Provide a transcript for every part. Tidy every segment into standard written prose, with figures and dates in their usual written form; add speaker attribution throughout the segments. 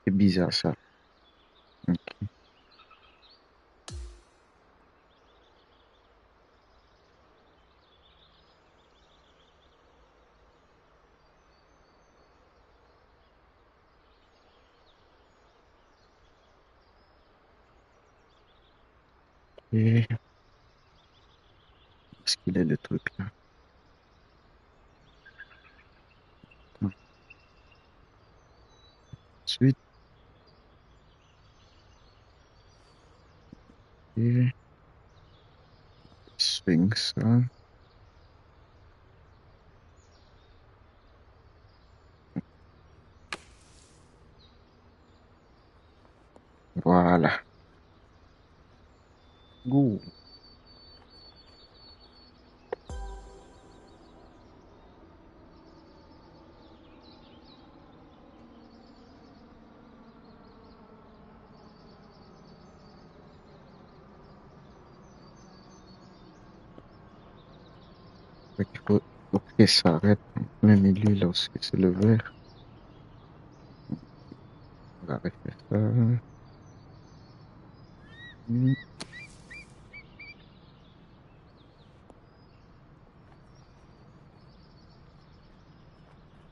Speaker 1: C'est bizarre ça. Ok. Et est-ce qu'il est le truc là? Attends. Ensuite, et swing ça. Voilà. Ouh. Fait qu'il faut qu'il s'arrête en plein milieu lorsque c'est le vert. On va refaire ça.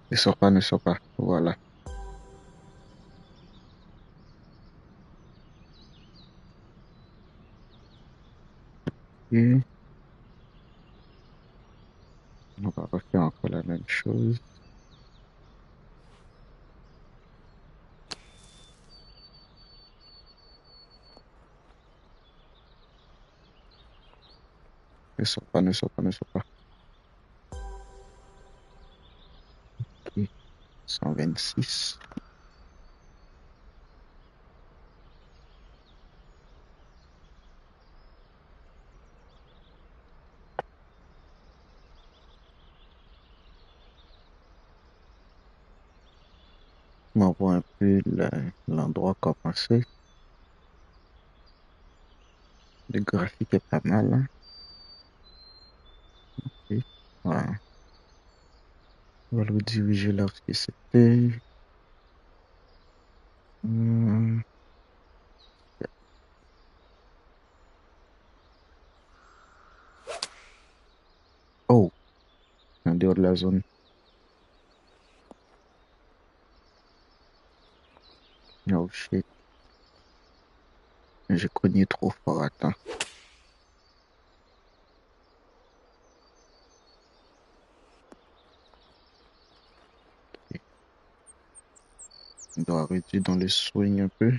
Speaker 1: Ne sors pas, ne sors pas. Voilà. Et on va refaire encore la même chose. Ne sors pas, ne sors pas, ne sors pas. Ok. 126. On voit un peu l'endroit commencer. Le graphique est pas mal, hein. Ok. Voilà. On va le diriger là où c'était. Hum. Oh, en dehors de la zone. Oh shit. J'ai cogné trop fort. Attends. On doit réduire dans le swing un peu.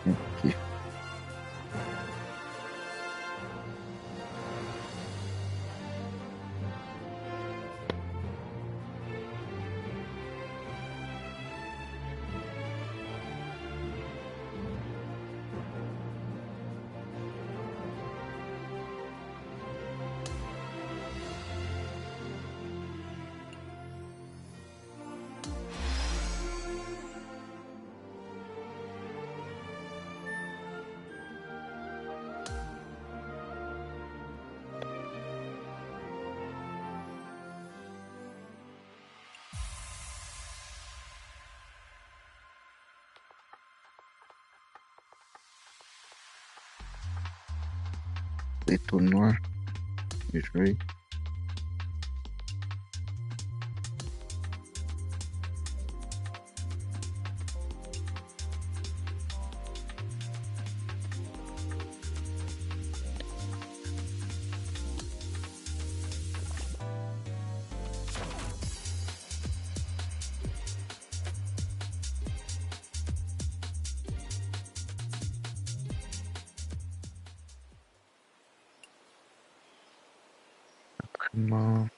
Speaker 1: Ok. Les tournois. Je vais. Non.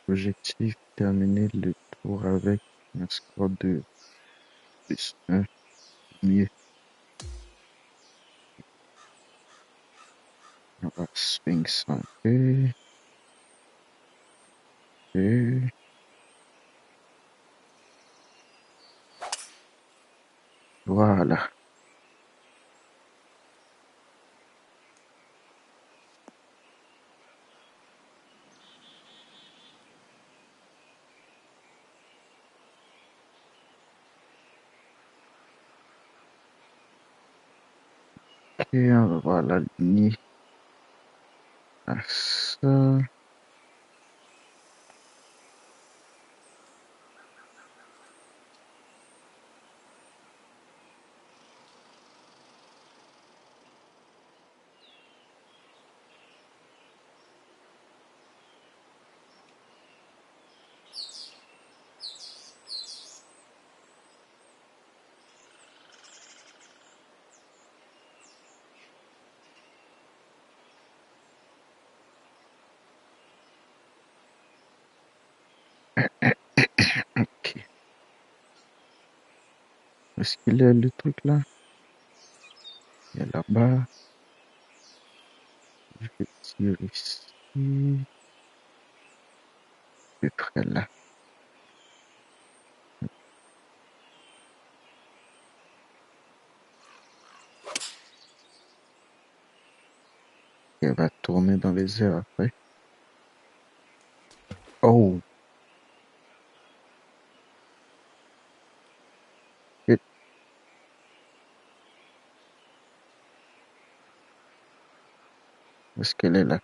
Speaker 1: Objectif, terminer le tour avec un score de plus 1. Mieux. On va swing ça un peu. Et voilà. Et on va voir l'aligner à ça. Ok. Est-ce qu'il est le truc là? Il est là-bas. Je vais tirer ici. Le près là. Il va tourner dans les airs après. Oh! Et où est-ce qu'elle est là?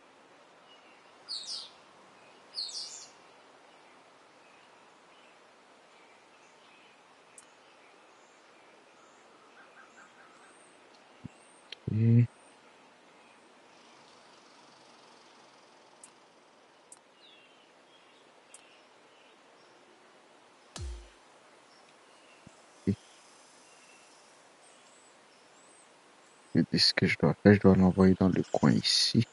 Speaker 1: Et, et, et ce que je dois faire, je dois l'envoyer dans le coin ici.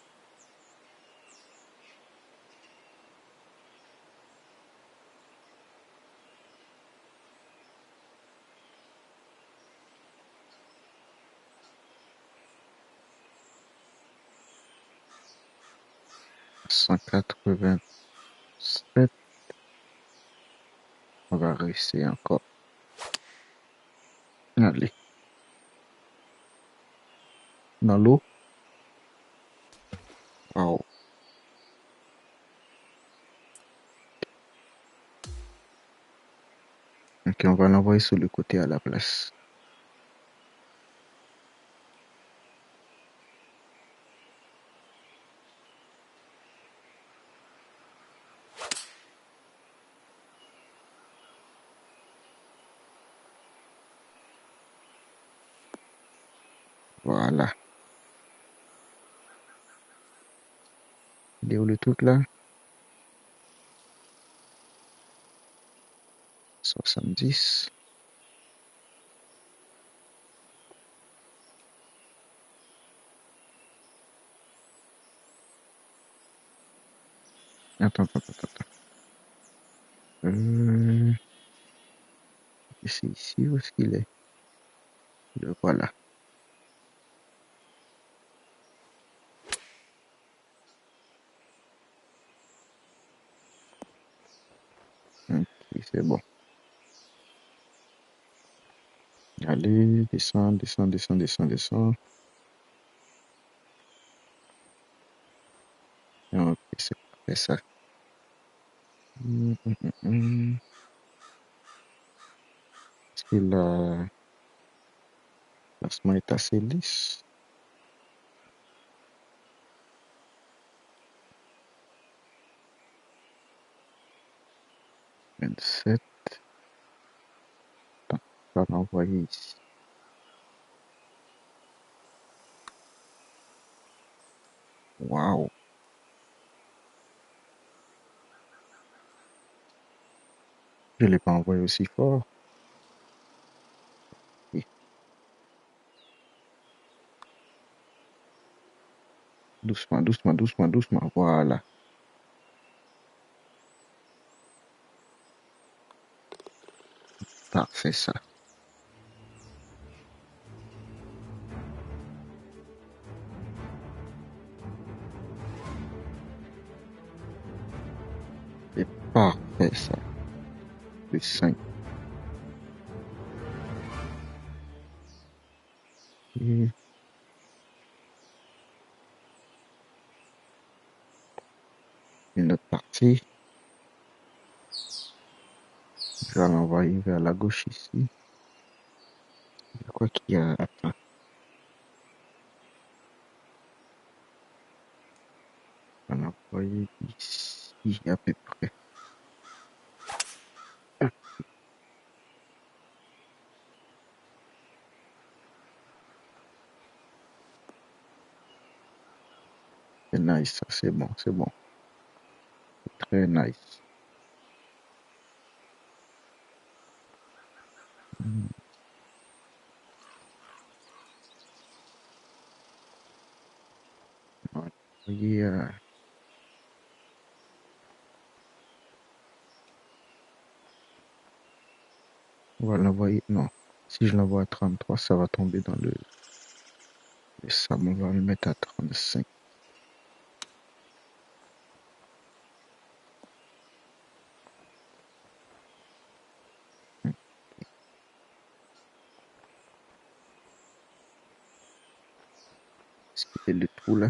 Speaker 1: 187. On va réussir encore. Allez. Dans l'eau. Wow. Ok, on va l'envoyer sur le côté à la place. Voilà. Il est où le truc là? 70. Attends. Euh, c'est ici, où est-ce qu'il est? Le voilà. Ok, c'est bon. Allez, descends. Ok, c'est parfait ça. Est-ce que la placement est assez lisse? 27. Attends, on va l'envoyer ici. Waouh. Je ne l'ai pas envoyé aussi fort. Et doucement. Voilà. Parfait, ça. C'est parfait, ça. Le 5. Et une autre partie. Je vais l'envoyer vers la gauche ici. Je crois qu'il y a... Attends. Je vais l'envoyer ici à peu près. C'est nice, ça. C'est bon, c'est bon. Très nice. On va l'envoyer on va l'envoyer... Non. Si je l'envoie à 33, ça va tomber dans le... Ça, on va le mettre à 35. C'est le trou là.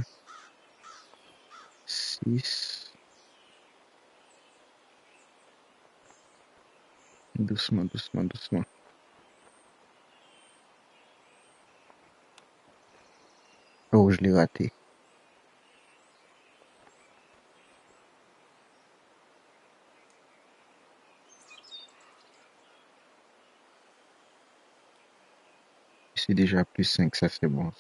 Speaker 1: 6. Doucement, doucement, doucement. Oh, je l'ai raté. C'est déjà plus 5, ça c'est bon.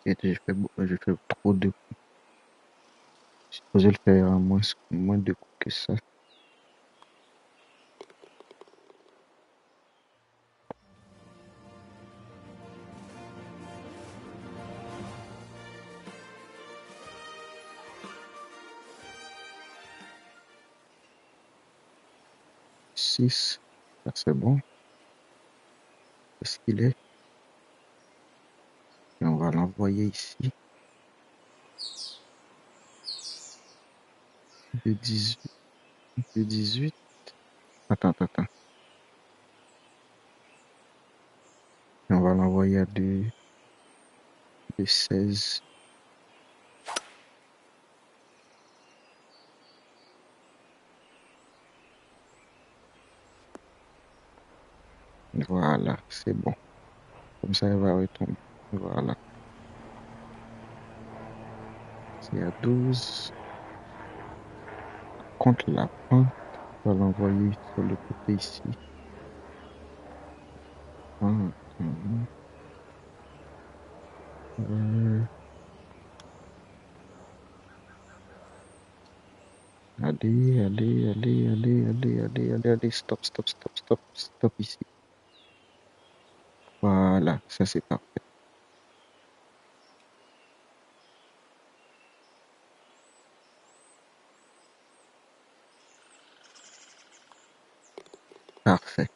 Speaker 1: Et j'ai fait trop de coups. Je suis supposé le faire à moins de coups que ça. 6, ça c'est bon. Est-ce qu'il est? Et on va l'envoyer ici. De 18. De 18. Attends, attends, attends. Et on va l'envoyer à de 16. Voilà, c'est bon. Comme ça, elle va retomber. Voilà. C'est à 12. Contre la pente, on va l'envoyer sur le côté ici. Ah, allez, allez, allez, allez, allez, allez, allez, allez, stop, stop, stop, stop, stop ici. Voilà, ça c'est parfait. Parfait.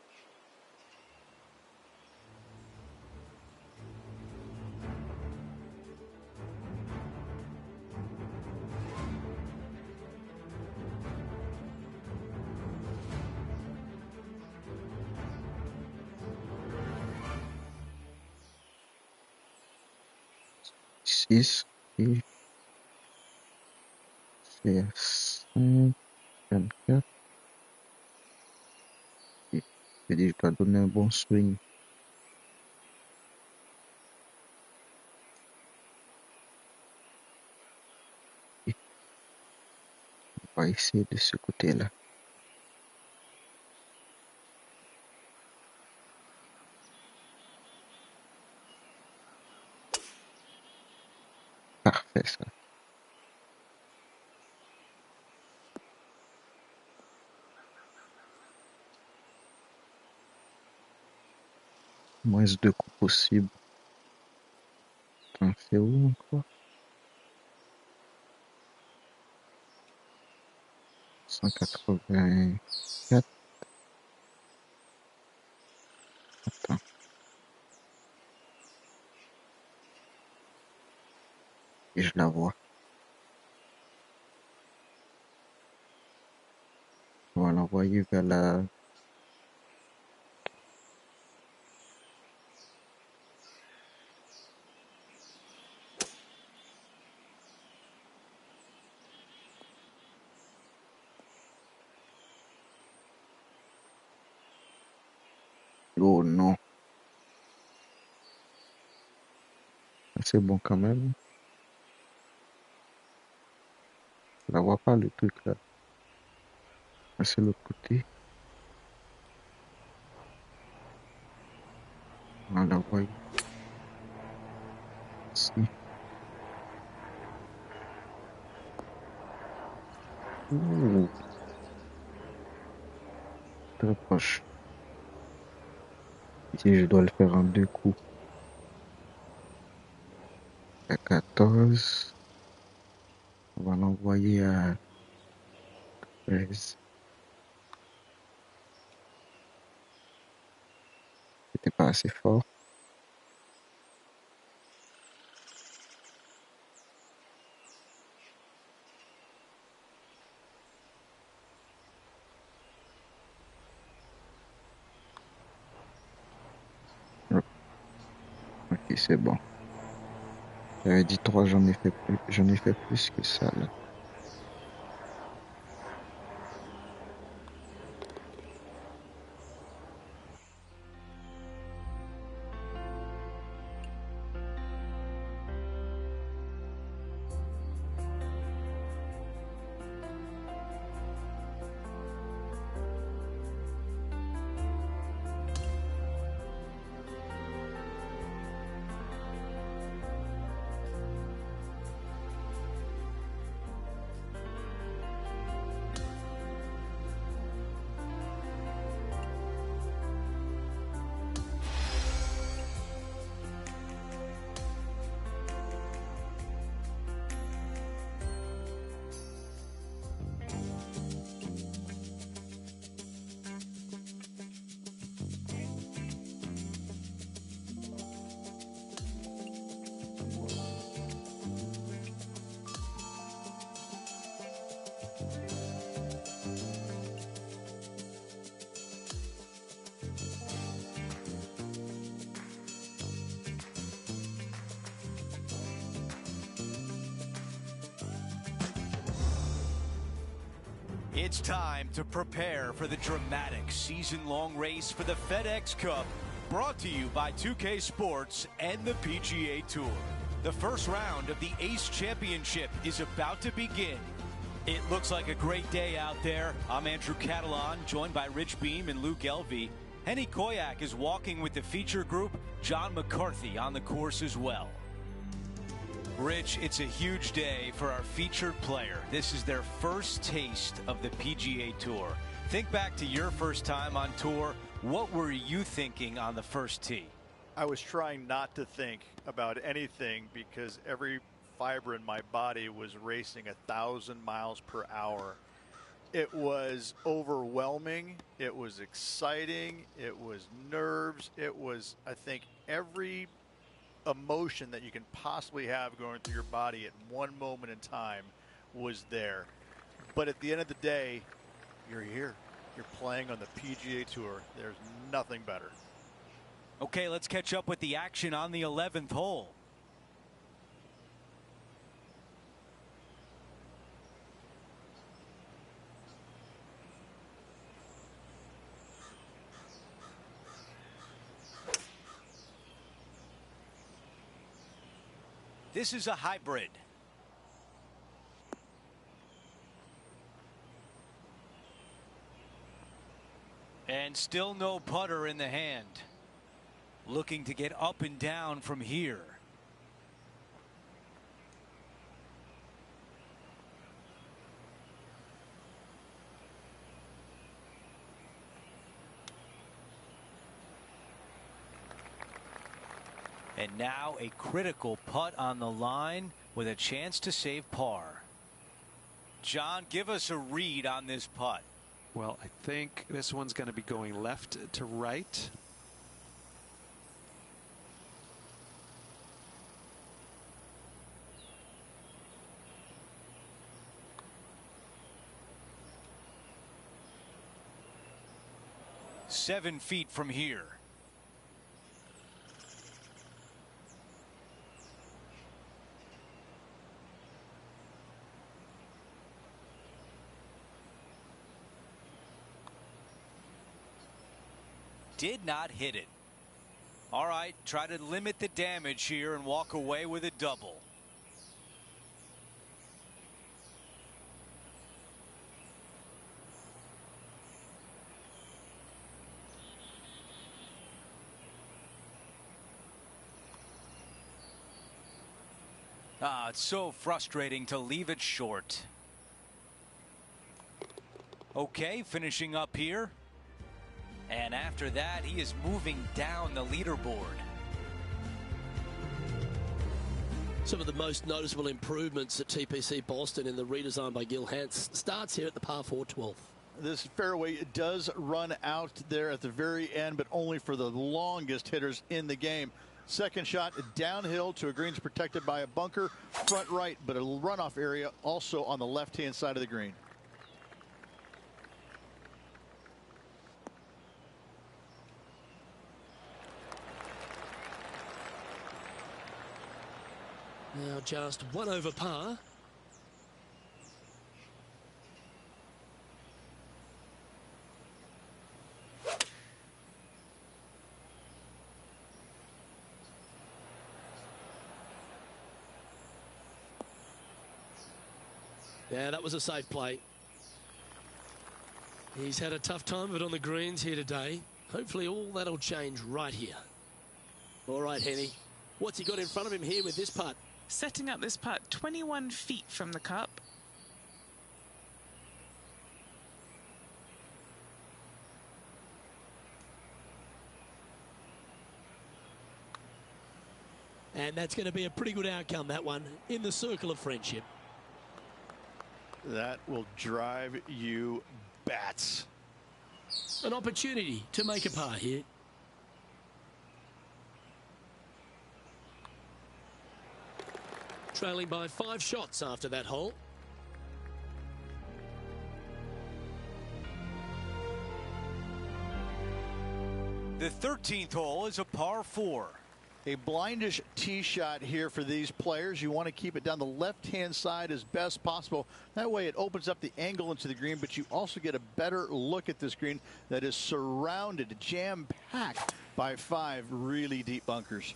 Speaker 1: Six et c'est à 5, 24. Et je dis, je dois donner un bon swing. Et on va essayer de ce côté-là. Parfait, ça. Moins 2 coups possibles. Attends, c'est où encore? 184. Attends, et je la vois. On va l'envoyer vers la... Oh non, c'est bon quand même. Je la vois pas le truc là. C'est l'autre côté. On va l'envoyer ici. Ouh, très proche. Ici, je dois le faire en 2 coups. À 14. On va l'envoyer à 13. C'était pas assez fort. Oh, ok, c'est bon. J'avais dit 3, j'en ai fait plus que ça là.
Speaker 2: It's time to prepare for the dramatic season-long race for the FedEx Cup, brought to you by 2K Sports and the PGA Tour. The first round of the ACE Championship is about to begin. It looks like a great day out there. I'm Andrew Catalan, joined by Rich Beam and Luke Elvey. Henny Koyak is walking with the feature group, John McCarthy on the course as well. Rich, it's a huge day for our featured player. This is their first taste of the PGA Tour. Think back to your first time on tour. What were you thinking on the first tee?
Speaker 3: I was trying not to think about anything because every fiber in my body was racing 1,000 miles per hour. It was overwhelming. It was exciting. It was nerves. It was, I think, every emotion that you can possibly have going through your body at one moment in time was there. But at the end of the day, you're here. You're playing on the PGA Tour. There's nothing better.
Speaker 2: Okay, let's catch up with the action on the 11th hole. This is a hybrid. And still no putter in the hand. Looking to get up and down from here. And now a critical putt on the line with a chance to save par. John, give us a read on this putt.
Speaker 4: Well, I think this one's going to be going left to right.
Speaker 2: Seven feet from here. Did not hit it. All right, try to limit the damage here and walk away with a double. It's so frustrating to leave it short. Okay, finishing up here. And after that, he is moving down the leaderboard.
Speaker 5: Some of the most noticeable improvements at TPC Boston in the redesign by Gil Hanse starts here at the par 4 12th.
Speaker 3: This fairway does run out there at the very end, but only for the longest hitters in the game. Second shot downhill to a greens protected by a bunker, front right, but a runoff area also on the left-hand side of the green.
Speaker 5: Now just one over par. Yeah, that was a safe play. He's had a tough time of it on the greens here today. Hopefully all that'll change right here. All right, Henny. What's he got in front of him here with this putt?
Speaker 6: Setting up this putt 21 feet from the cup.
Speaker 5: And that's going to be a pretty good outcome, that one, in the circle of friendship.
Speaker 3: That will drive you bats.
Speaker 5: An opportunity to make a par here. Trailing by 5 shots after that hole.
Speaker 2: The 13th hole is a par 4.
Speaker 3: A blindish tee shot here for these players. You want to keep it down the left-hand side as best possible. That way it opens up the angle into the green, but you also get a better look at this green that is surrounded, jam-packed by 5 really deep bunkers.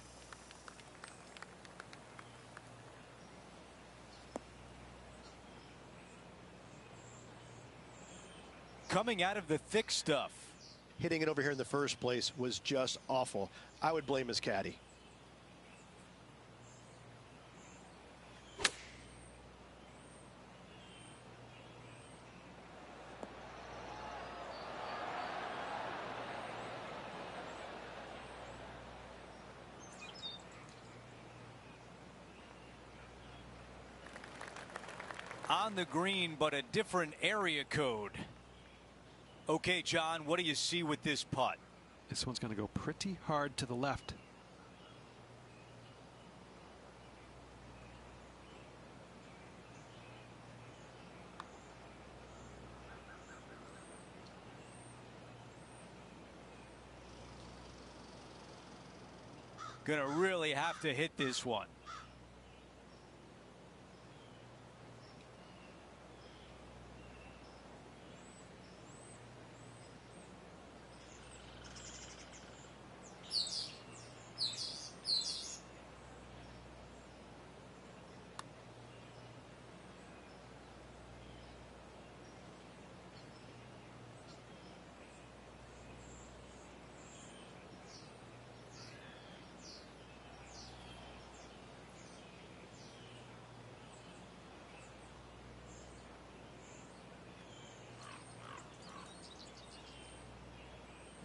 Speaker 2: Coming out of the thick stuff.
Speaker 7: Hitting it over here in the first place was just awful. I would blame his caddy.
Speaker 2: On the green, but a different area code. Okay, John, what do you see with this putt?
Speaker 4: This one's going to go pretty hard to the left.
Speaker 2: Gonna really have to hit this one.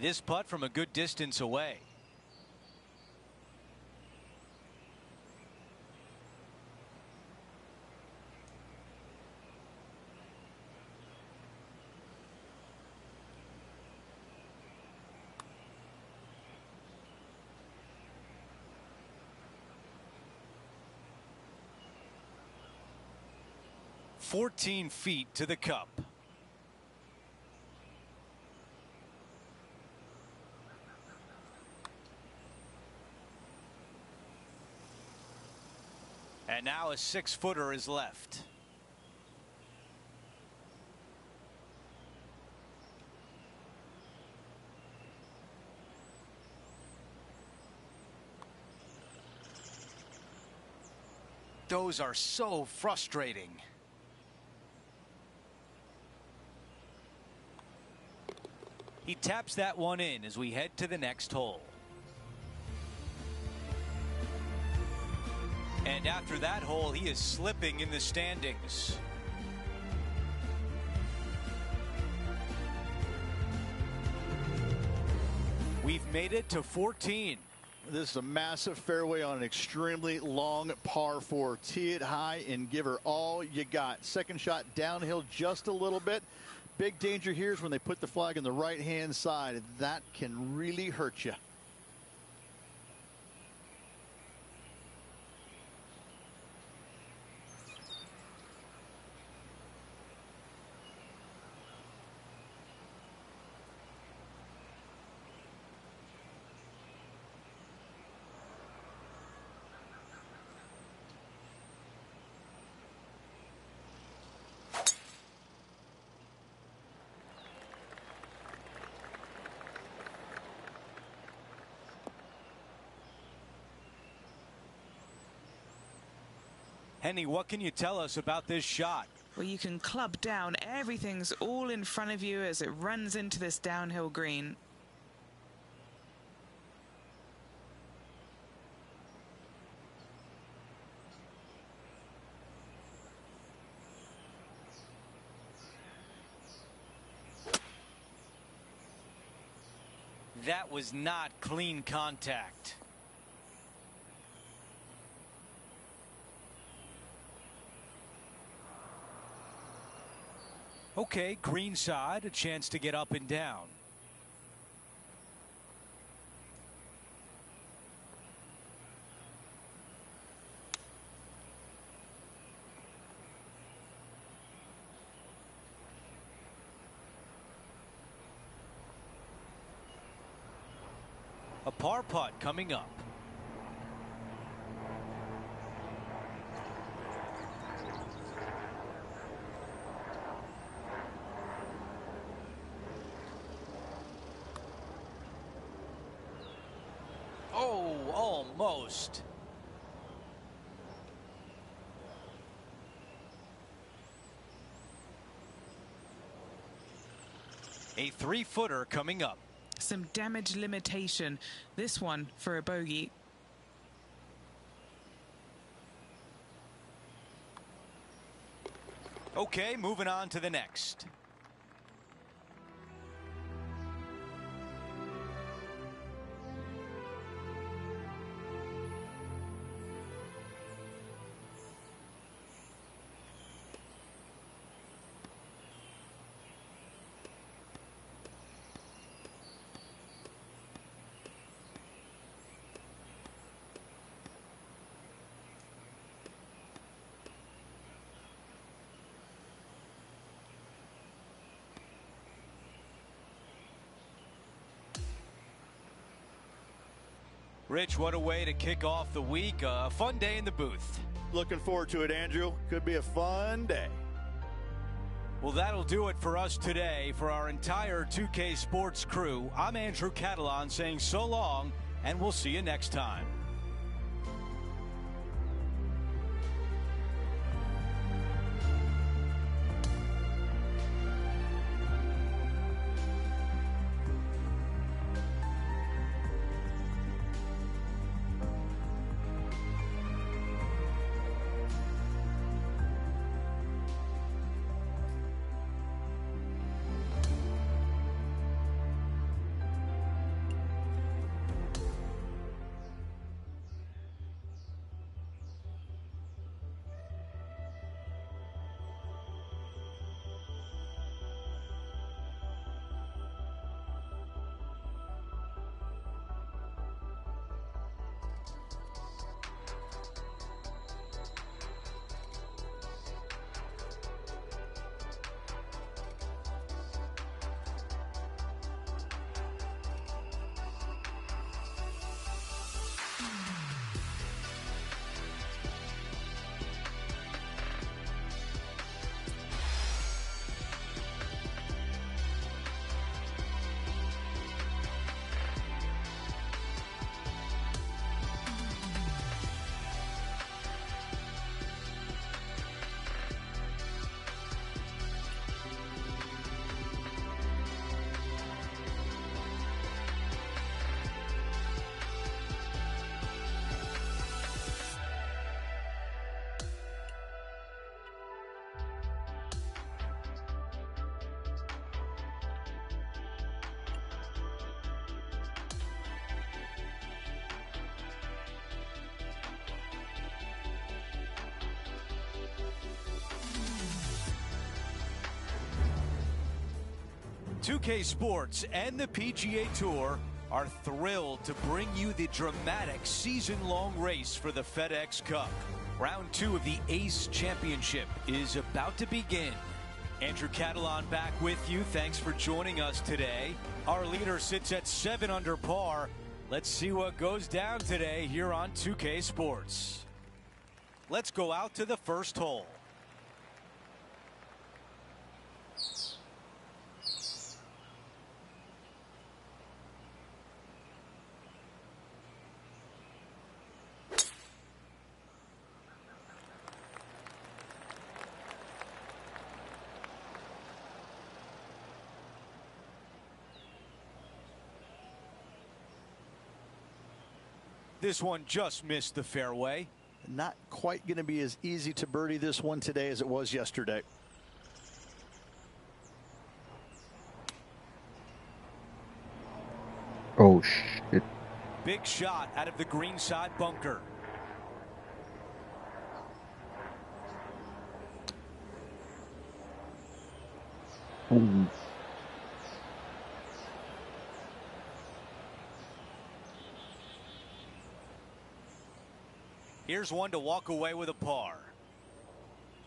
Speaker 2: This putt from a good distance away. 14 feet to the cup. And now a 6-footer is left. Those are so frustrating. He taps that one in as we head to the next hole. And after that hole, he is slipping in the standings. We've made it to 14.
Speaker 3: This is a massive fairway on an extremely long par 4. Tee it high and give her all you got. Second shot downhill just a little bit. Big danger here is when they put the flag on the right-hand side. That can really hurt you.
Speaker 2: Henny, what can you tell us about this shot?
Speaker 6: Well, you can club down. Everything's all in front of you as it runs into this downhill green.
Speaker 2: That was not clean contact. Okay, green side, a chance to get up and down. A par putt coming up. Oh, almost. A 3-footer coming up.
Speaker 6: Some damage limitation. This one for a bogey.
Speaker 2: Okay, moving on to the next. Rich, what a way to kick off the week. A fun day in the booth.
Speaker 3: Looking forward to it, Andrew. Could be a fun day.
Speaker 2: Well, that'll do it for us today. For our entire 2K Sports crew, I'm Andrew Catalan saying so long, and we'll see you next time. 2K Sports and the PGA Tour are thrilled to bring you the dramatic season-long race for the FedEx Cup. Round 2 of the Ace Championship is about to begin. Andrew Catalan back with you. Thanks for joining us today. Our leader sits at 7 under par. Let's see what goes down today here on 2K Sports. Let's go out to the first hole. This one just missed the fairway.
Speaker 3: Not quite going to be as easy to birdie this one today as it was yesterday.
Speaker 1: Oh, shit.
Speaker 2: Big shot out of the green side bunker.
Speaker 1: Ooh.
Speaker 2: Here's one to walk away with a par.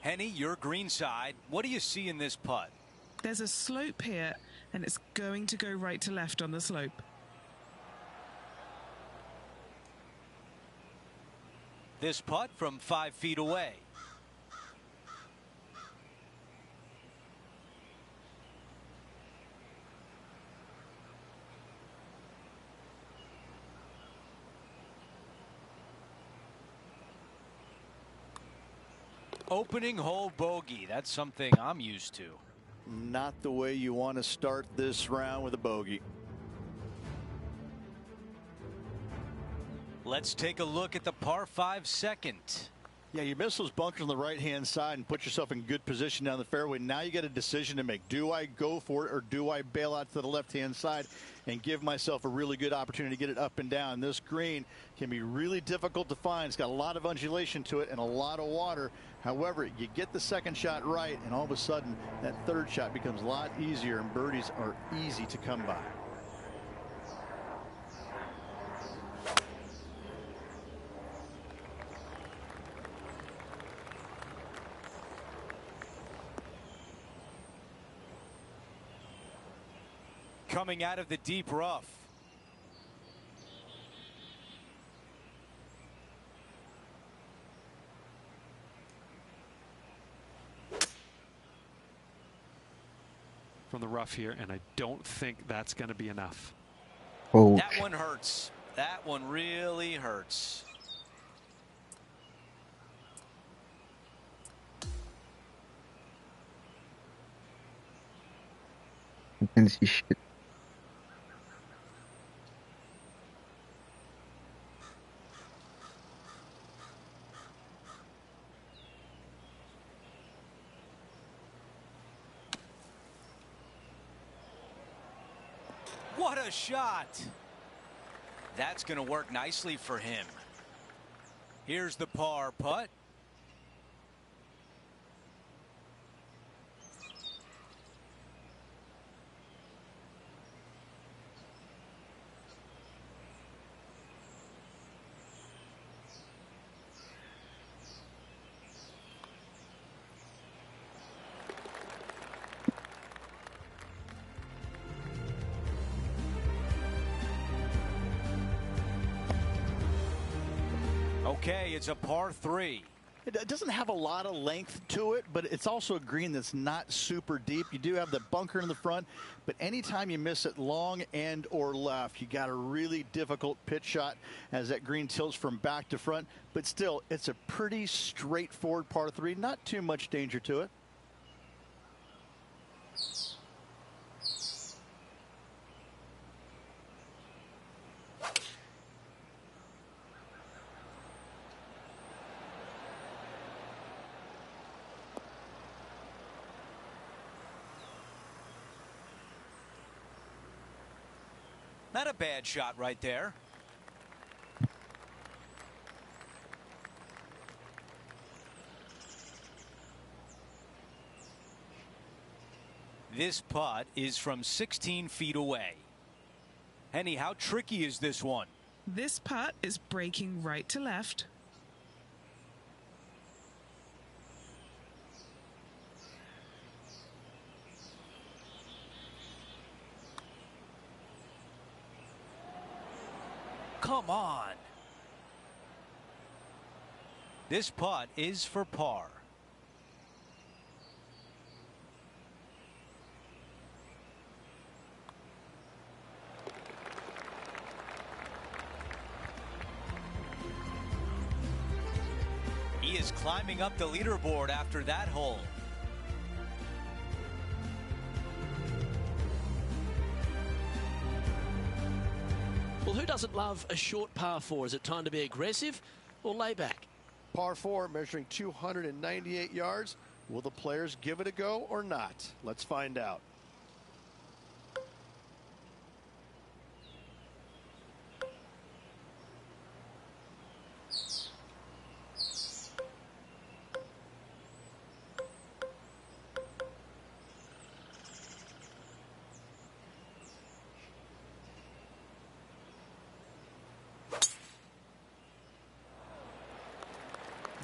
Speaker 2: Henny, your green side. What do you see in this putt?
Speaker 6: There's a slope here, and it's going to go right to left on the slope.
Speaker 2: This putt from 5 feet away. Opening hole bogey. That's something I'm used to.
Speaker 3: Not the way you want to start this round with a bogey.
Speaker 2: Let's take a look at the par 5 second.
Speaker 3: Yeah, you miss those bunkers on the right-hand side and put yourself in good position down the fairway. Now you got a decision to make. Do I go for it or do I bail out to the left-hand side and give myself a really good opportunity to get it up and down? This green can be really difficult to find. It's got a lot of undulation to it and a lot of water. However, you get the second shot right, and all of a sudden that third shot becomes a lot easier, and birdies are easy to come by.
Speaker 2: Coming out of the deep rough.
Speaker 4: From the rough here, and I don't think that's going to be enough.
Speaker 1: Oh,
Speaker 2: That one hurts. That one really hurts.
Speaker 1: I can see shit.
Speaker 2: What a shot. That's going to work nicely for him. Here's the par putt. Okay, it's a par 3.
Speaker 3: It doesn't have a lot of length to it, but it's also a green that's not super deep. You do have the bunker in the front, but anytime you miss it long and or left, you got a really difficult pitch shot as that green tilts from back to front. But still, it's a pretty straightforward par 3. Not too much danger to it.
Speaker 2: Not a bad shot right there. This putt is from 16 feet away. Henny, how tricky is this one?
Speaker 6: This putt is breaking right to left.
Speaker 2: Come on. This putt is for par. He is climbing up the leaderboard after that hole.
Speaker 5: Well, who doesn't love a short par 4? Is it time to be aggressive or lay back?
Speaker 7: Par 4 measuring 298 yards. Will the players give it a go or not? Let's find out.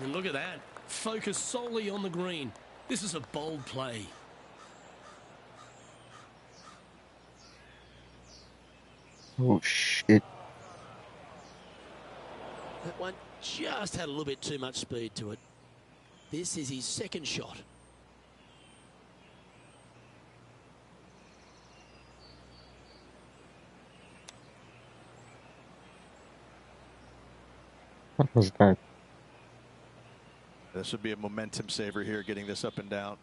Speaker 5: And look at that. Focus solely on the green. This is a bold play.
Speaker 1: Oh, shit.
Speaker 5: That one just had a little bit too much speed to it. This is his second shot.
Speaker 1: What was that?
Speaker 7: This would be a momentum saver here, getting this up and down.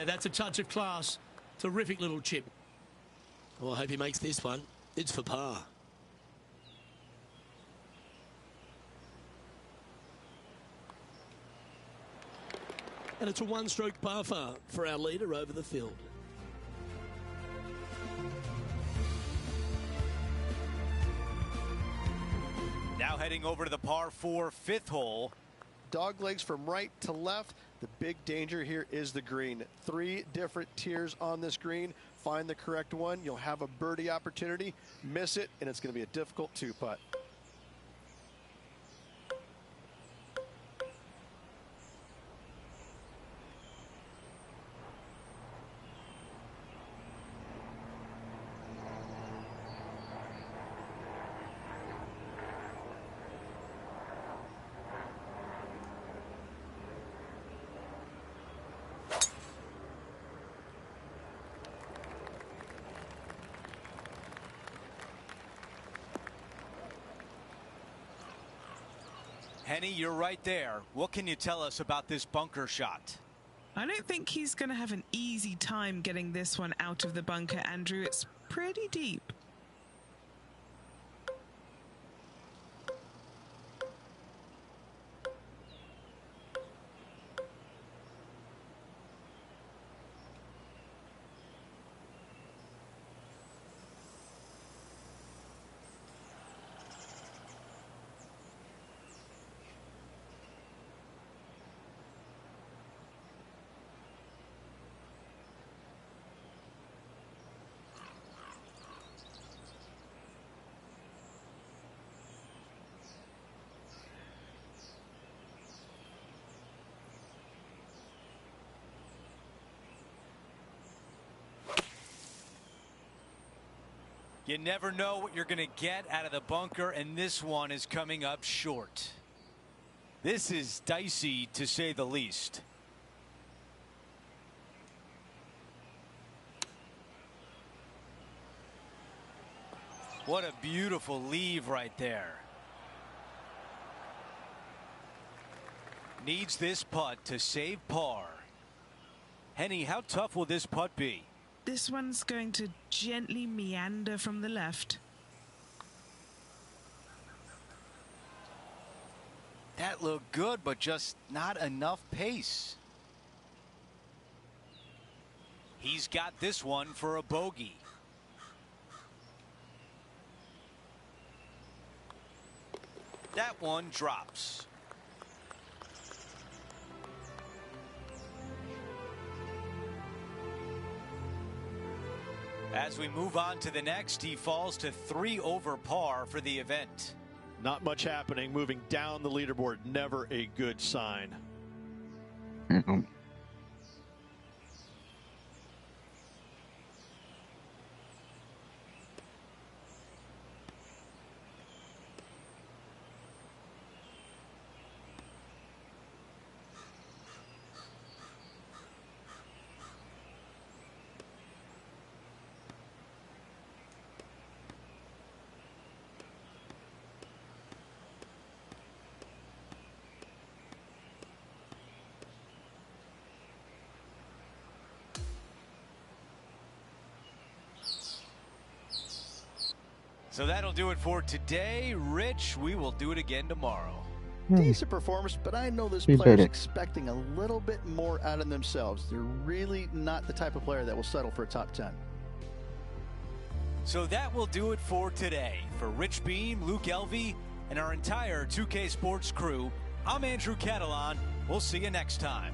Speaker 5: That's a touch of class. Terrific little chip. Well, I hope he makes this one. It's for par. And it's a one-stroke par for our leader over the field.
Speaker 2: Now heading over to the par 4 fifth hole.
Speaker 7: Dog legs from right to left. The big danger here is the green. 3 different tiers on this green. Find the correct one. You'll have a birdie opportunity. Miss it, and it's going to be a difficult 2-putt.
Speaker 2: Henny, you're right there. What can you tell us about this bunker shot?
Speaker 6: I don't think he's going to have an easy time getting this one out of the bunker, Andrew. It's pretty deep.
Speaker 2: You never know what you're going to get out of the bunker, and this one is coming up short. This is dicey, to say the least. What a beautiful leave right there. Needs this putt to save par. Henny, how tough will this putt be?
Speaker 6: This one's going to gently meander from the left.
Speaker 2: That looked good, but just not enough pace. He's got this one for a bogey. That one drops. As we move on to the next, he falls to 3 over par for the event.
Speaker 3: Not much happening. Moving down the leaderboard, never a good sign.
Speaker 2: So that'll do it for today. Rich, we will do it again tomorrow.
Speaker 7: Decent performance, but I know this
Speaker 1: He
Speaker 7: player's
Speaker 1: did it.
Speaker 7: expecting a little bit more out of themselves. They're really not the type of player that will settle for a top 10.
Speaker 2: So that will do it for today. For Rich Beam, Luke Elvey, and our entire 2K Sports crew, I'm Andrew Catalan. We'll see you next time.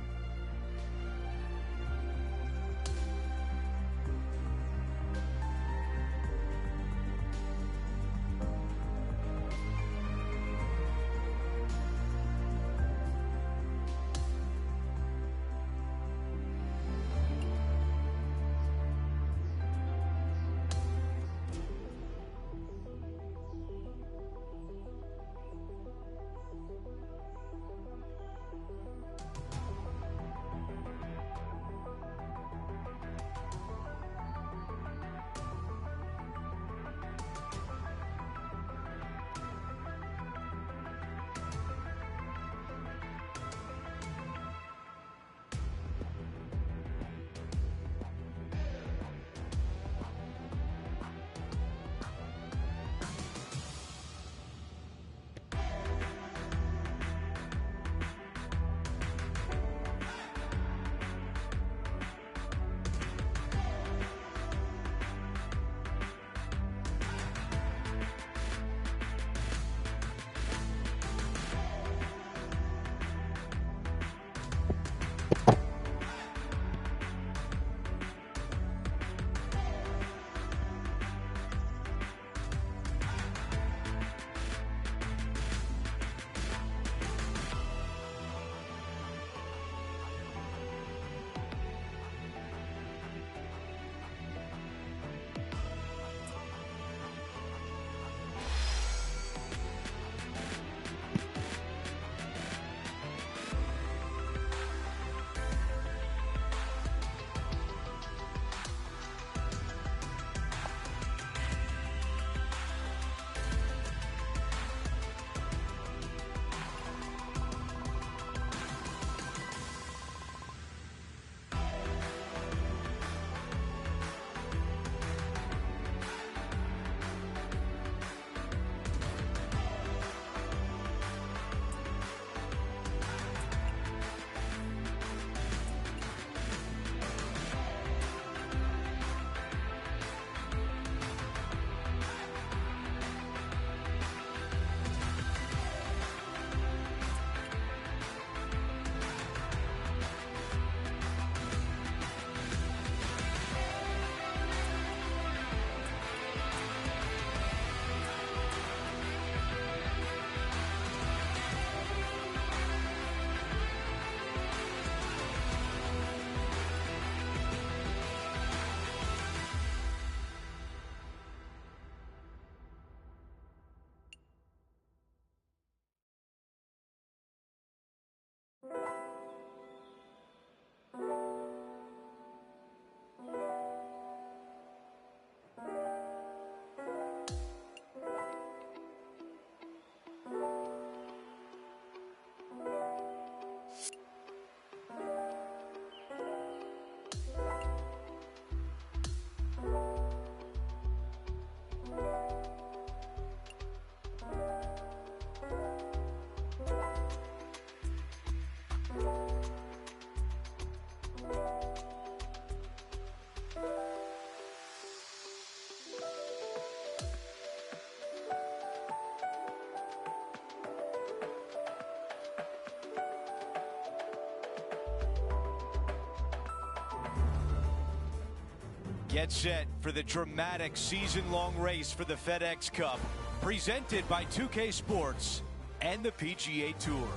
Speaker 2: Get set for the dramatic season-long race for the FedEx Cup, presented by 2K Sports and the PGA Tour.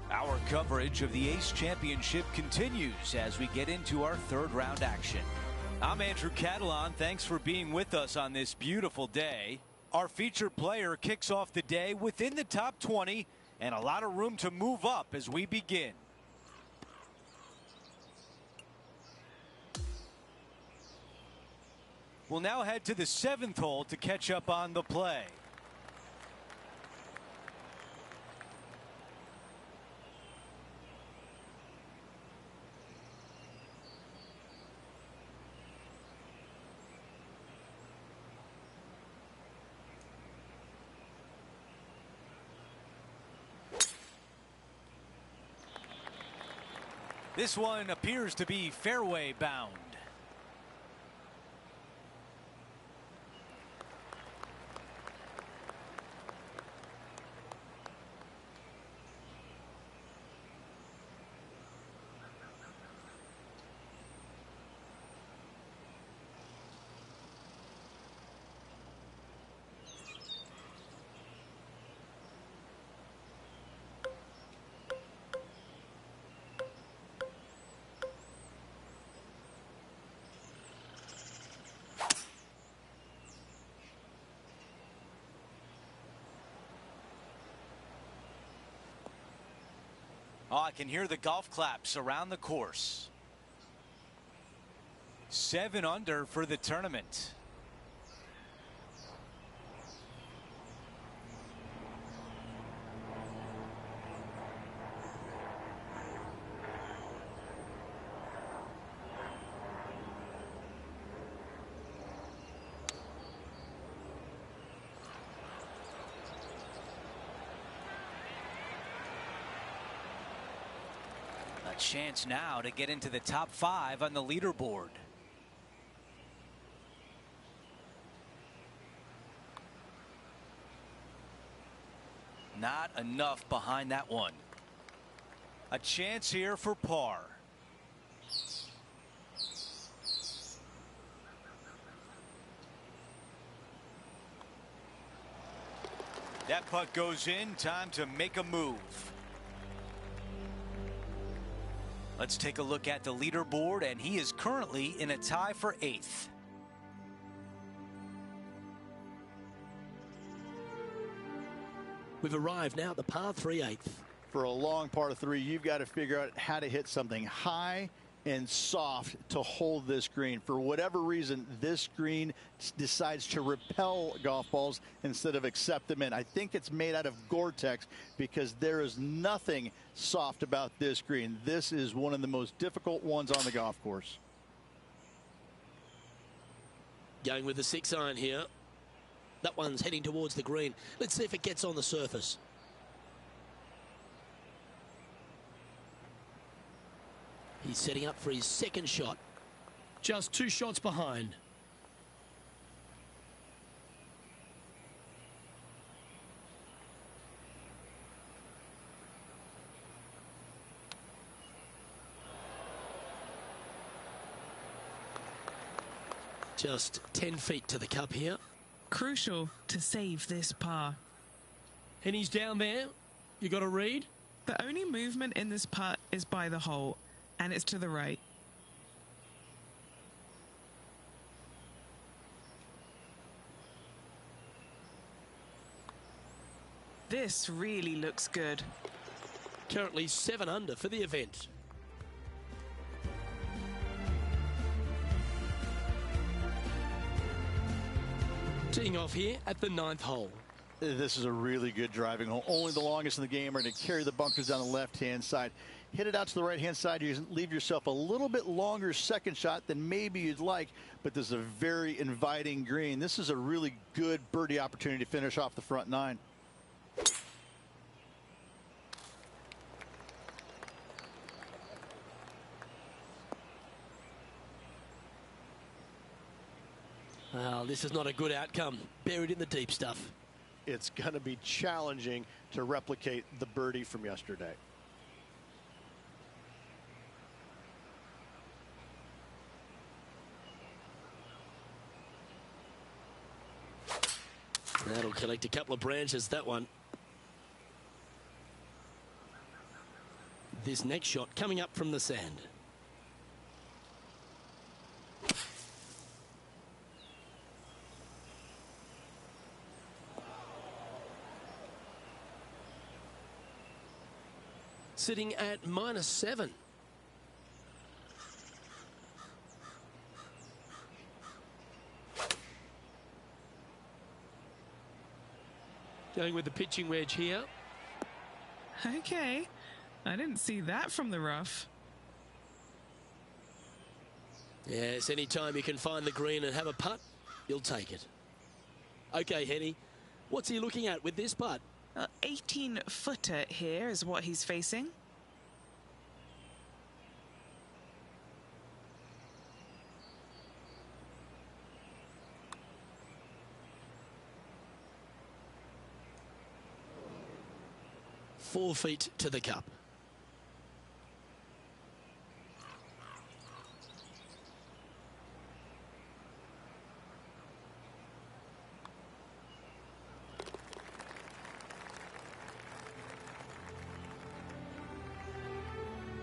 Speaker 2: Our coverage of the Ace Championship continues as we get into our third round action. I'm Andrew Catalon. Thanks for being with us on this beautiful day. Our featured player kicks off the day within the top 20 and a lot of room to move up as we begin. We'll now head to the 7th hole to catch up on the play. This one appears to be fairway bound. Oh, I can hear the golf claps around the course. 7 under for the tournament. Chance now to get into the top 5 on the leaderboard. Not enough behind that one. A chance here for par. That putt goes in. Time to make a move. Let's take a look at the leaderboard, and he is currently in a tie for 8th.
Speaker 5: We've arrived now at the par 3 8th.
Speaker 3: For a long par 3, you've got to figure out how to hit something high and soft to hold this green. For whatever reason, this green decides to repel golf balls instead of accept them in. I think it's made out of Gore-Tex because there is nothing soft about this green. This is one of the most difficult ones on the golf course.
Speaker 5: Going with the 6-iron here. That one's heading towards the green. Let's see if it gets on the surface. He's setting up for his second shot. Just 2 shots behind. Just 10 feet to the cup here.
Speaker 6: Crucial to save this par.
Speaker 5: And he's down there. You got to read.
Speaker 6: The only movement in this putt is by the hole, and it's to the right. This really looks good.
Speaker 5: Currently 7 under for the event. Teeing off here at the 9th hole.
Speaker 3: This is a really good driving hole. Only the longest in the game are to carry the bunkers down the left-hand side. Hit it out to the right-hand side. You leave yourself a little bit longer second shot than maybe you'd like, but this is a very inviting green. This is a really good birdie opportunity to finish off the front 9.
Speaker 5: Well, this is not a good outcome. Buried in the deep stuff.
Speaker 7: It's going to be challenging to replicate the birdie from yesterday.
Speaker 5: That'll collect a couple of branches, that one. This next shot coming up from the sand. Sitting at -7. Going with the pitching wedge here.
Speaker 6: Okay. I didn't see that from the rough.
Speaker 5: Yes, anytime you can find the green and have a putt, you'll take it. Okay, Henny, what's he looking at with this putt?
Speaker 6: 18-footer here is what he's facing.
Speaker 5: Four feet to the cup.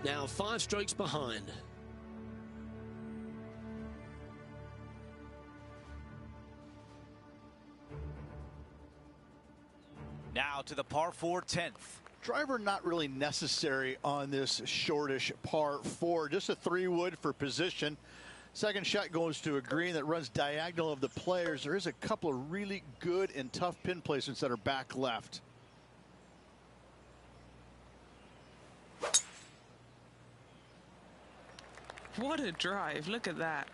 Speaker 5: Now 5 strokes behind.
Speaker 2: Now to the par 4 10th.
Speaker 3: Driver not really necessary on this shortish par 4. Just a 3-wood for position. Second shot goes to a green that runs diagonal of the players. There is a couple of really good and tough pin placements that are back left.
Speaker 6: What a drive. Look at that.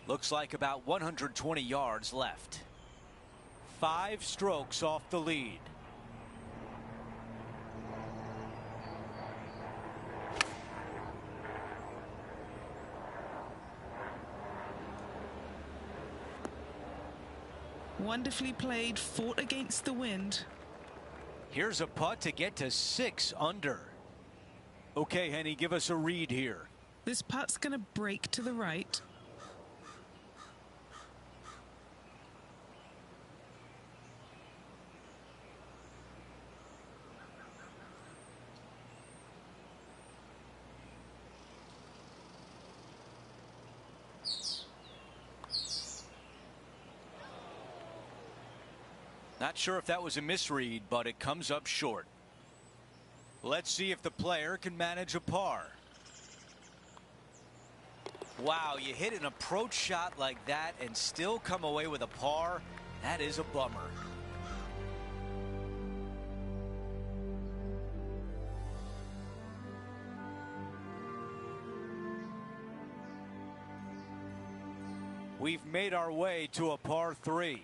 Speaker 2: Looks like about 120 yards left. 5 strokes off the lead.
Speaker 6: Wonderfully played, fought against the wind.
Speaker 2: Here's a putt to get to 6 under. Okay, Henny, give us a read here.
Speaker 6: This putt's going to break to the right.
Speaker 2: Not sure if that was a misread, but it comes up short. Let's see if the player can manage a par. Wow, you hit an approach shot like that and still come away with a par. That is a bummer. We've made our way to a par 3.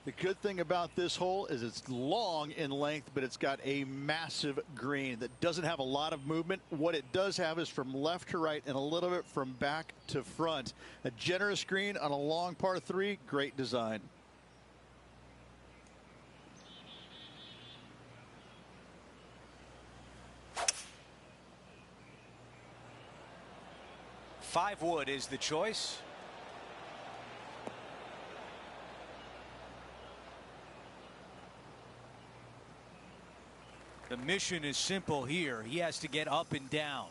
Speaker 3: The good thing about this hole is it's long in length, but it's got a massive green that doesn't have a lot of movement. What it does have is from left to right and a little bit from back to front. A generous green on a long par 3. Great design.
Speaker 2: Five wood is the choice. The mission is simple here. He has to get up and down.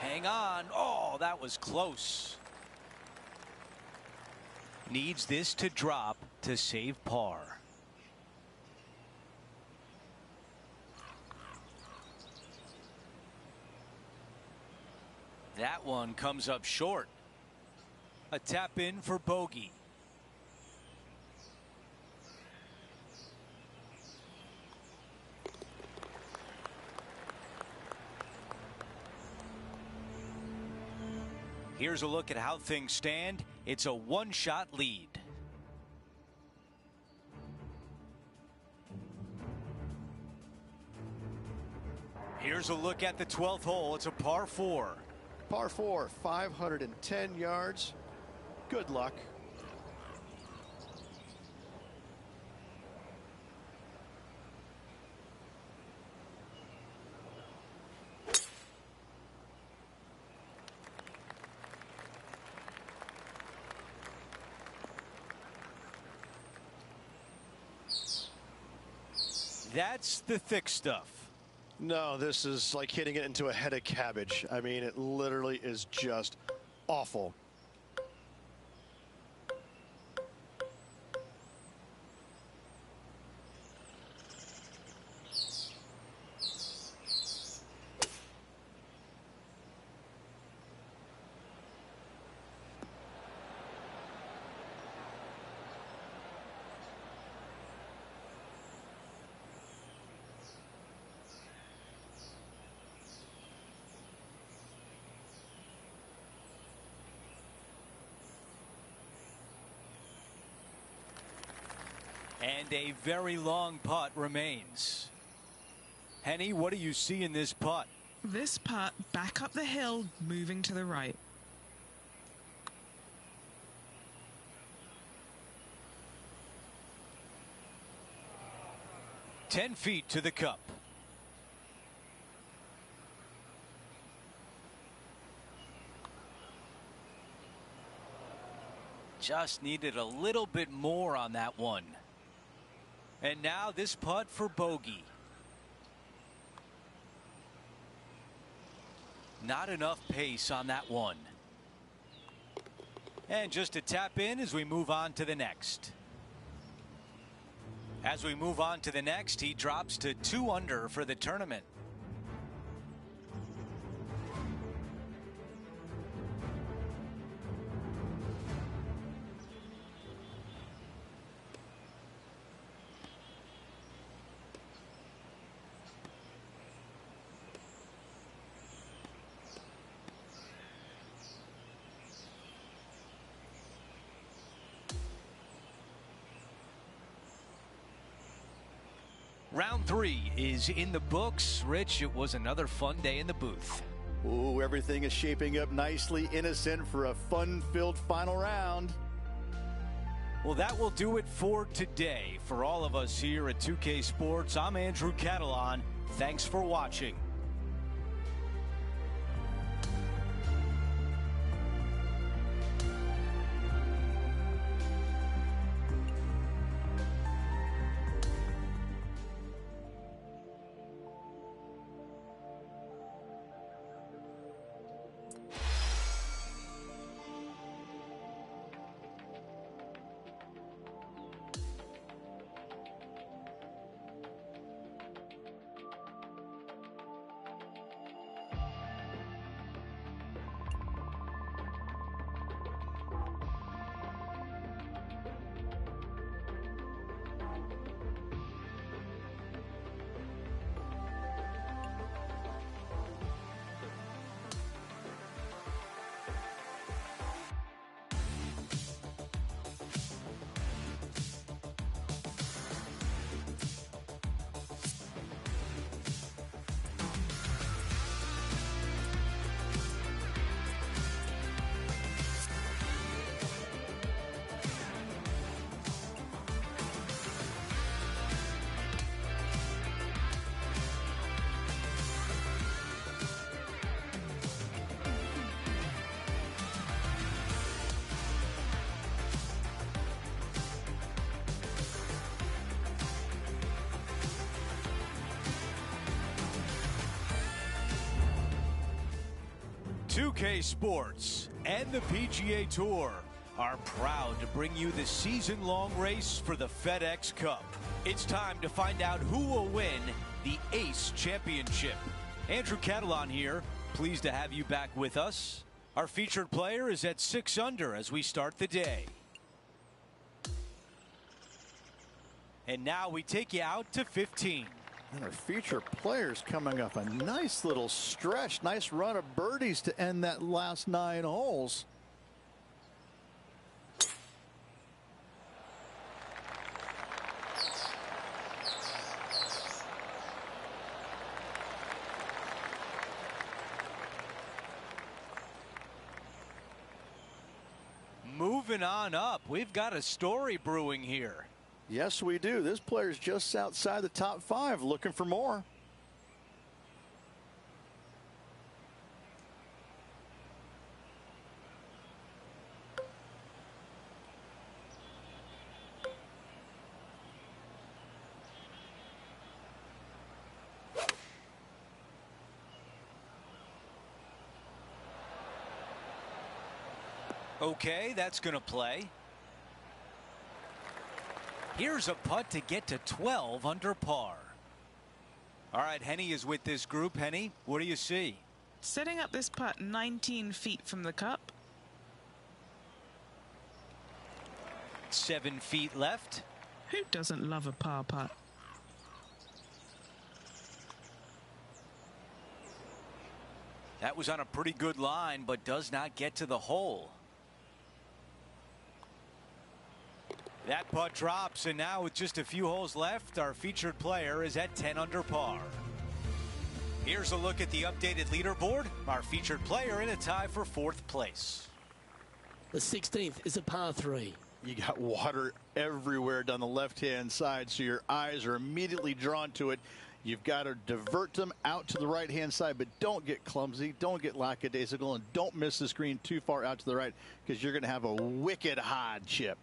Speaker 2: Hang on. Oh, that was close. Needs this to drop to save par. That one comes up short. A tap in for bogey. Here's a look at how things stand. It's a one-shot lead. Here's a look at the 12th hole. It's a par 4.
Speaker 7: Par 4, 510 yards. Good luck.
Speaker 2: That's the thick stuff.
Speaker 7: No, this is like hitting it into a head of cabbage. I mean, it literally is just awful.
Speaker 2: And a very long putt remains. Henny, what do you see in this putt?
Speaker 6: This putt back up the hill, moving to the right.
Speaker 2: "10 feet to the cup." Just needed a little bit more on that one. And now this putt for bogey. Not enough pace on that one. And just a tap in as we move on to the next. As we move on to the next, he drops to 2 under for the tournament. Round 3 is in the books. Rich, it was another fun day in the booth.
Speaker 3: Ooh, everything is shaping up nicely, innocent for a fun-filled final round.
Speaker 2: Well, that will do it for today. For all of us here at 2K Sports, I'm Andrew Catalon. Thanks for watching. "2K Sports and the PGA Tour are proud to bring you the season-long race for the FedEx Cup. It's time to find out who will win the Ace Championship. Andrew Catalon here, pleased to have you back with us. Our featured player is at 6 under as we start the day. And now we take you out to 15.
Speaker 3: And our featured players coming up a nice little stretch. Nice run of birdies to end that last 9 holes.
Speaker 2: moving on up. We've got a story brewing here.
Speaker 3: Yes, we do. This player's just outside the top 5, looking for more.
Speaker 2: Okay, that's going to play. Here's a putt to get to 12 under par. All right, Henny is with this group. Henny, what do you see?
Speaker 6: Setting up this putt 19 feet from the cup.
Speaker 2: 7 feet left.
Speaker 6: Who doesn't love a par putt?
Speaker 2: That was on a pretty good line, but does not get to the hole. That putt drops, and now with just a few holes left, our featured player is at 10 under par. Here's a look at the updated leaderboard. Our featured player in a tie for 4th place.
Speaker 5: The 16th is a par 3.
Speaker 3: You got water everywhere down the left-hand side, so your eyes are immediately drawn to it. You've got to divert them out to the right-hand side, but don't get clumsy, don't get lackadaisical, and don't miss the screen too far out to the right, because you're going to have a wicked hard chip.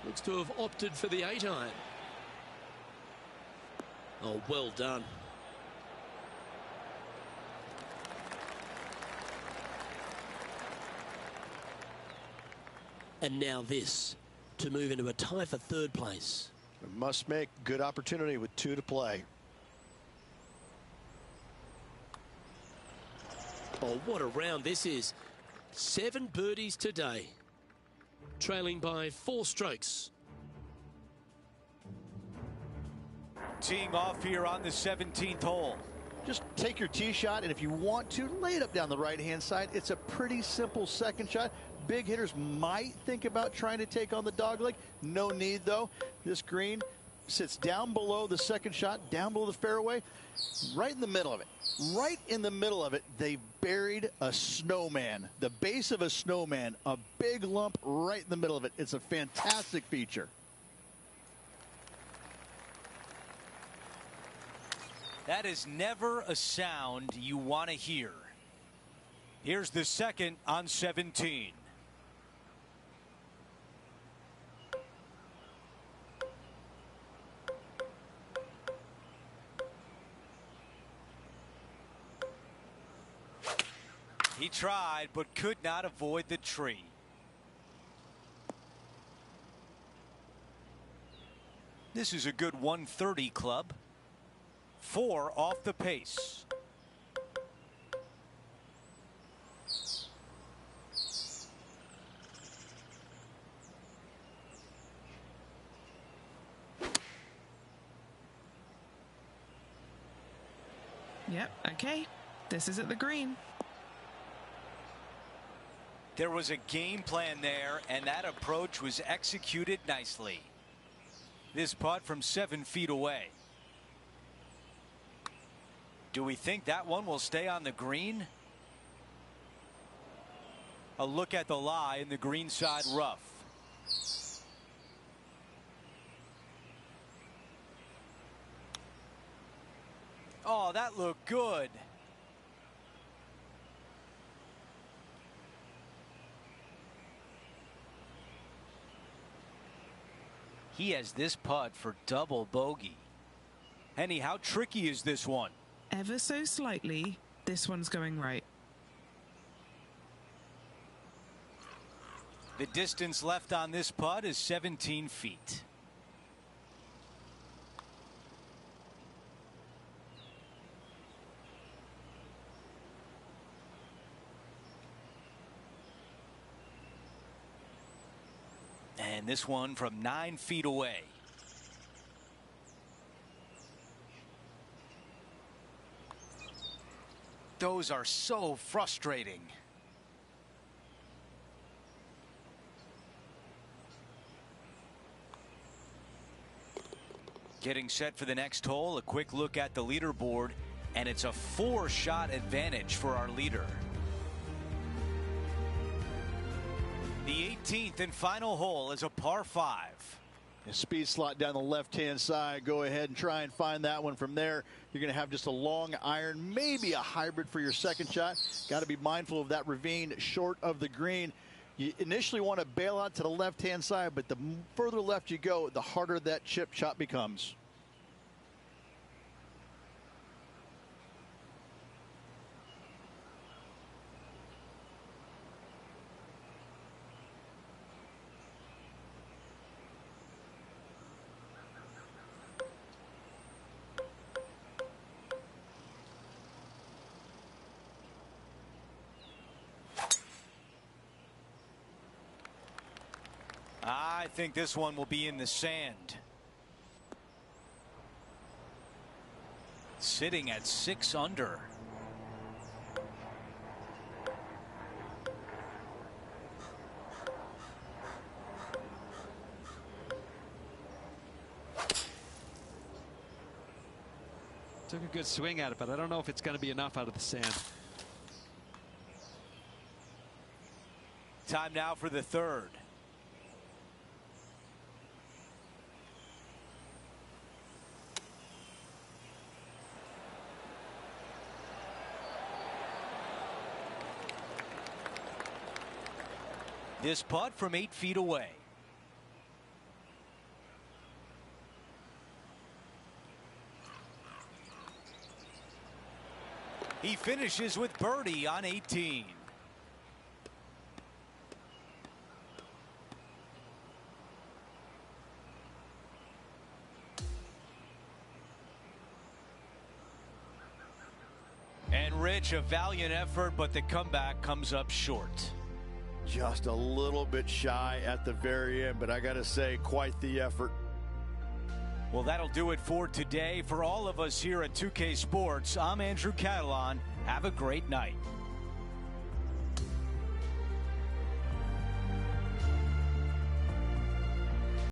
Speaker 5: Looks to have opted for the 8-iron. Oh, well done. And now this to move into a tie for 3rd place.
Speaker 7: Must make good opportunity with 2 to play.
Speaker 5: Oh, what a round this is. 7 birdies today. Trailing by 4 strokes.
Speaker 2: Teeing off here on the 17th hole.
Speaker 3: Just take your tee shot, and if you want to, lay it up down the right-hand side. It's a pretty simple second shot. Big hitters might think about trying to take on the dogleg. No need, though. This green sits down below the second shot, down below the fairway, right in the middle of it. Right in the middle of it, they buried a snowman. The base of a snowman, a big lump right in the middle of it. It's a fantastic feature.
Speaker 2: That is never a sound you want to hear. Here's the second on 17. He tried, but could not avoid the tree. This is a good 130 club. 4 off the pace.
Speaker 6: Yep, okay. This is at the green.
Speaker 2: There was a game plan there, and that approach was executed nicely. This putt from 7 feet away. Do we think that one will stay on the green? A look at the lie in the greenside rough. Oh, that looked good. He has this putt for double bogey. Henny, how tricky is this one?
Speaker 6: Ever so slightly, this one's going right.
Speaker 2: The distance left on this putt is 17 feet. And this one from 9 feet away. Those are so frustrating. Getting set for the next hole, a quick look at the leaderboard, and it's a 4-shot advantage for our leader. The 18th and final hole is a par 5.
Speaker 3: A speed slot down the left-hand side. Go ahead and try and find that one from there. You're going to have just a long iron, maybe a hybrid for your second shot. Got to be mindful of that ravine short of the green. You initially want to bail out to the left-hand side, but the further left you go, the harder that chip shot becomes.
Speaker 2: I think this one will be in the sand. Sitting at 6 under.
Speaker 4: Took a good swing at it, but I don't know if it's going to be enough out of the sand.
Speaker 2: Time now for the third. This putt from 8 feet away. He finishes with birdie on 18. And Rich, a valiant effort, but the comeback comes up short.
Speaker 3: Just a little bit shy at the very end, but I got to say, quite the effort.
Speaker 2: Well, that'll do it for today. For all of us here at 2K Sports, I'm Andrew Catalon. Have a great night.